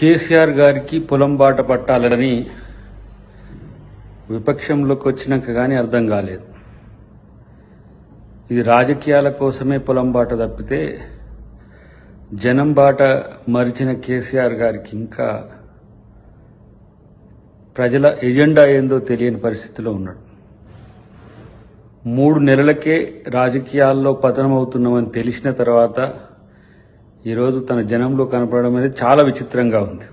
కేసీఆర్ గారికి పొలం బాట పట్టాలని విపక్షంలోకి వచ్చినాక కానీ అర్థం కాలేదు. ఇది రాజకీయాల కోసమే పొలం బాట తప్పితే జనం బాట మరిచిన కేసీఆర్ గారికి ఇంకా ప్రజల ఎజెండా ఏందో తెలియని పరిస్థితిలో ఉన్నాడు. 3 నెలలకే రాజకీయాల్లో పతనమవుతున్నామని తెలిసిన తర్వాత ఈరోజు తన జనంలో కనపడడం అనేది చాలా విచిత్రంగా ఉంది.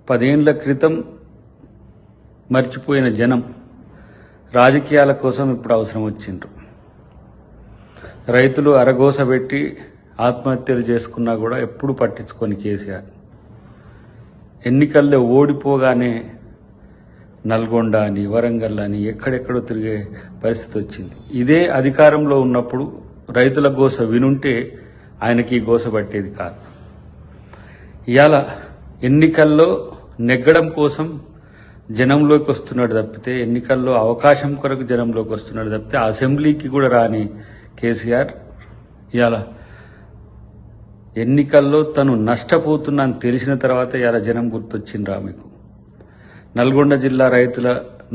10 ఏళ్ల క్రితం మర్చిపోయిన జనం రాజకీయాల కోసం ఇప్పుడు అవసరం వచ్చిండ్రు. రైతులు అరగోస పెట్టి ఆత్మహత్యలు చేసుకున్నా కూడా ఎప్పుడు పట్టించుకొని కేసీఆర్ ఎన్నికల్లో ఓడిపోగానే నల్గొండ అని వరంగల్ అని ఎక్కడెక్కడో తిరిగే పరిస్థితి వచ్చింది. ఇదే అధికారంలో ఉన్నప్పుడు రైతుల గోస వినుంటే ఆయనకి గోస పట్టేది కాదు. ఇవాళ ఎన్నికల్లో నెగ్గడం కోసం జనంలోకి వస్తున్నాడు తప్పితే, ఎన్నికల్లో అవకాశం కొరకు జనంలోకి వస్తున్నాడు తప్పితే అసెంబ్లీకి కూడా రాని కేసీఆర్ ఇవాళ ఎన్నికల్లో తను నష్టపోతున్నా అని తెలిసిన తర్వాత ఇవాళ జనం గుర్తొచ్చిండ్రా మీకు? నల్గొండ జిల్లా రైతుల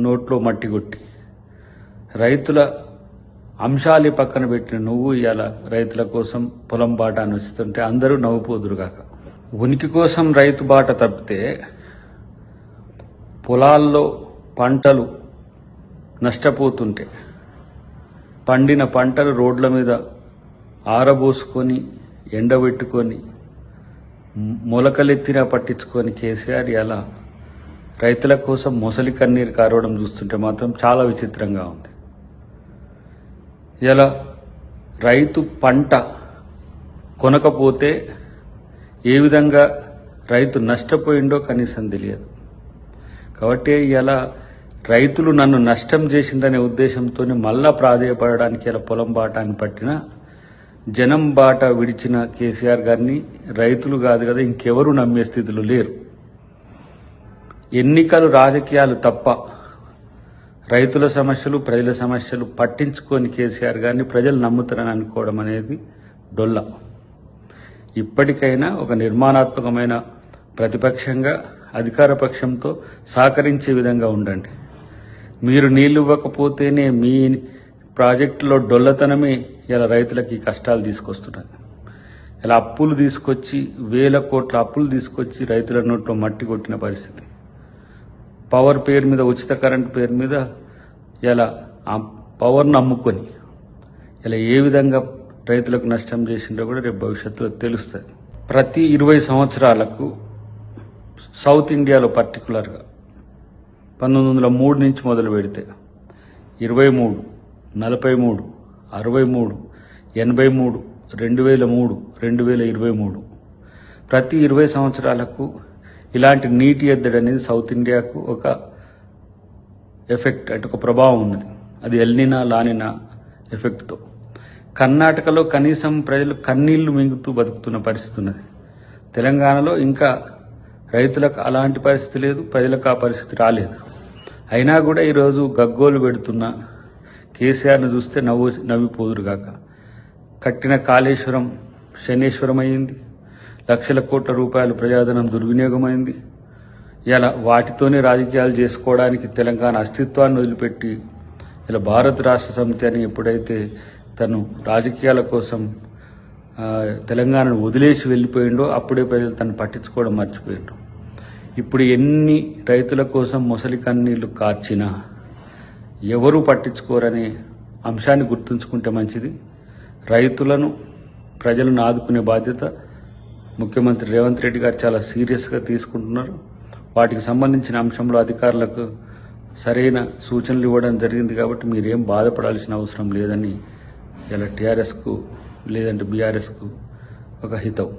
నోట్లో మట్టి కొట్టి రైతుల అంశాలే పక్కన పెట్టిన నువ్వు ఇవాళ రైతుల కోసం పొలం బాట అని వస్తుంటే అందరూ నవ్వుపోదురుగాక. ఉనికి కోసం రైతు బాట తప్పితే పొలాల్లో పంటలు నష్టపోతుంటే పండిన పంటలు రోడ్ల మీద ఆరబోసుకొని ఎండబెట్టుకొని మొలకలెత్తినా పట్టించుకొని కేసీఆర్ ఇలా రైతుల కోసం మొసలి కన్నీరు కారవడం చూస్తుంటే మాత్రం చాలా విచిత్రంగా ఉంది. ఇలా రైతు పంట కొనకపోతే ఏ విధంగా రైతు నష్టపోయిండో కనీసం తెలియదు. కాబట్టి ఇలా రైతులు నన్ను నష్టం చేసిందనే ఉద్దేశంతోనే మళ్ళా ప్రాధేయపడడానికి ఇలా పొలం బాట అని పట్టిన జనం బాట విడిచిన కేసీఆర్ గారిని రైతులు కాదు కదా ఇంకెవరు నమ్మే స్థితిలో లేరు. ఎన్నికలు రాజకీయాలు తప్ప రైతుల సమస్యలు ప్రజల సమస్యలు పట్టించుకొని కేసీఆర్ గారిని ప్రజలు నమ్ముతారని అనుకోవడం అనేది డొల్ల. ఇప్పటికైనా ఒక నిర్మాణాత్మకమైన ప్రతిపక్షంగా అధికార పక్షంతో సహకరించే విధంగా ఉండండి. మీరు నీళ్లు ఇవ్వకపోతేనే మీ ప్రాజెక్టులో డొల్లతనమే ఇలా రైతులకి కష్టాలు తీసుకొస్తున్నారు. ఇలా అప్పులు తీసుకొచ్చి 1000 కోట్ల అప్పులు తీసుకొచ్చి రైతుల నోట్లో మట్టి కొట్టిన పరిస్థితి. పవర్ పేరు మీద, ఉచిత కరెంట్ పేరు మీద ఇలా ఆ పవర్ను అమ్ముకొని ఇలా ఏ విధంగా రైతులకు నష్టం చేసిందో కూడా రేపు భవిష్యత్తులో తెలుస్తుంది. ప్రతి 20 సంవత్సరాలకు సౌత్ ఇండియాలో పర్టికులర్గా 1903 నుంచి మొదలు పెడితే 23, 43, 63, 83, 2003, 2023 ప్రతి 20 సంవత్సరాలకు ఇలాంటి నీటి ఎద్దడి అనేది సౌత్ ఇండియాకు ఒక ఎఫెక్ట్, అంటే ఒక ప్రభావం ఉన్నది. అది ఎల్నినా లానినా ఎఫెక్ట్తో కర్ణాటకలో కనీసం ప్రజలు కన్నీళ్లు మింగుతూ బతుకుతున్న పరిస్థితి ఉన్నది. తెలంగాణలో ఇంకా రైతులకు అలాంటి పరిస్థితి లేదు, ప్రజలకు ఆ పరిస్థితి రాలేదు. అయినా కూడా ఈరోజు గగ్గోలు పెడుతున్న కేసీఆర్ను చూస్తే నవ్విపోదురుగాక. కట్టిన కాళేశ్వరం శనేశ్వరం అయింది, లక్షల కోట్ల రూపాయలు ప్రజాధనం దుర్వినియోగమైంది. ఇలా వాటితోనే రాజకీయాలు చేసుకోవడానికి తెలంగాణ అస్తిత్వాన్ని వదిలిపెట్టి ఇలా భారత రాష్ట్ర సమితి అని ఎప్పుడైతే తను రాజకీయాల కోసం తెలంగాణను వదిలేసి వెళ్ళిపోయిండో అప్పుడే ప్రజలు తను పట్టించుకోవడం మర్చిపోయిండ్రు. ఇప్పుడు ఎన్ని రైతుల కోసం మొసలి కన్నీళ్లు కార్చినా ఎవరూ పట్టించుకోరనే అంశాన్ని గుర్తుంచుకుంటే మంచిది. రైతులను ప్రజలను ఆదుకునే బాధ్యత ముఖ్యమంత్రి రేవంత్ రెడ్డి గారు చాలా సీరియస్గా తీసుకుంటున్నారు. వాటికి సంబంధించిన అంశంలో అధికారులకు సరైన సూచనలు ఇవ్వడం జరిగింది. కాబట్టి మీరేం బాధపడాల్సిన అవసరం లేదని ఇలా టీఆర్ఎస్కు లేదంటే బీఆర్ఎస్కు ఒక హితవు.